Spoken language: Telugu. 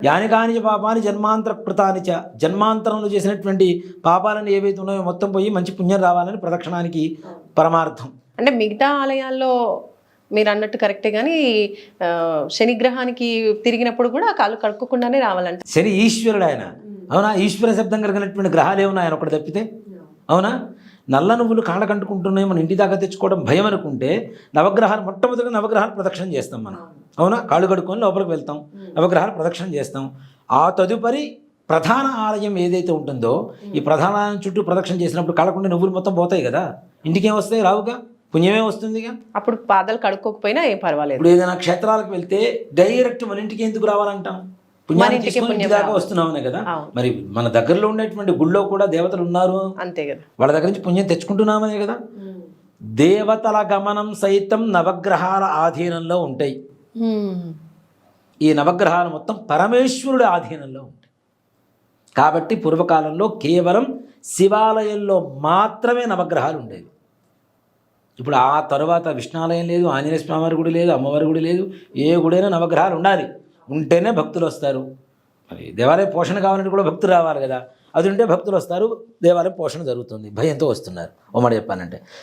యాని కాని పాపాని జన్మాంతర కృతాని చ, జన్మాంతరంలో చేసినటువంటి పాపాలను ఏవైతే ఉన్నాయో మొత్తం పోయి మంచి పుణ్యం రావాలని ప్రదక్షిణానికి పరమార్థం. అంటే మిగతా ఆలయాల్లో మీరు అన్నట్టు కరెక్టే, కానీ శనిగ్రహానికి తిరిగినప్పుడు కూడా కాళ్ళు కడుక్కోకుండానే రావాలంట. శని ఈశ్వరుడు ఆయన, అవునా? ఈశ్వర శబ్దం కలిగినటువంటి గ్రహాలు ఏమున్నాయి ఆయన ఒకటి తప్పితే, అవునా? నల్ల నువ్వులు కాళ్ళ కంటుకుంటున్నాయి, మన ఇంటి దాకా తెచ్చుకోవడం భయం అనుకుంటే నవగ్రహాలు, మొట్టమొదటిగా నవగ్రహాలు ప్రదక్షిణ చేస్తాం మనం, అవునా? కాళ్ళు కడుక్కొని లోపలికి వెళ్తాం, నవగ్రహాలు ప్రదక్షిణ చేస్తాం. ఆ తదుపరి ప్రధాన ఆలయం ఏదైతే ఉంటుందో ఈ ప్రధాన ఆలయం చుట్టూ ప్రదక్షిణ చేసినప్పుడు కాళ్ళకుండే నువ్వులు మొత్తం పోతాయి కదా, ఇంటికి ఏం వస్తాయి? రావుగా, పుణ్యమే వస్తుందిగా. అప్పుడు పాదాలు కడుక్కోకపోయినా ఏం పర్వాలేదు. ఇప్పుడు ఏదైనా క్షేత్రాలకు వెళ్తే డైరెక్ట్ మన ఇంటికి ఎందుకు రావాలంటాం? పుణ్యాన్ని తీసుకొని ఇంటి దాకా వస్తున్నామనే కదా. మరి మన దగ్గరలో ఉండేటువంటి గుళ్ళో కూడా దేవతలు ఉన్నారు, అంతే కదా, వాళ్ళ దగ్గర నుంచి పుణ్యం తెచ్చుకుంటున్నామనే కదా. దేవతల గమనం సైతం నవగ్రహాల ఆధీనంలో ఉంటాయి. ఈ నవగ్రహాలు మొత్తం పరమేశ్వరుడి ఆధీనంలో ఉంటాయి. కాబట్టి పూర్వకాలంలో కేవలం శివాలయంలో మాత్రమే నవగ్రహాలు ఉండేవి. ఇప్పుడు ఆ తర్వాత విష్ణాలయం లేదు, ఆంజనేయ స్వామివారి గుడి లేదు, అమ్మవారి గుడి లేదు. ఏ గుడైనా నవగ్రహాలు ఉండాలి, ఉంటేనే భక్తులు వస్తారు. మరి దేవాలయ పోషణ కావాలంటే కూడా భక్తులు రావాలి కదా, అది ఉంటే భక్తులు వస్తారు, దేవాలయం పోషణ జరుగుతుంది. భయంతో వస్తున్నారు ఓ మాట చెప్పానంటే.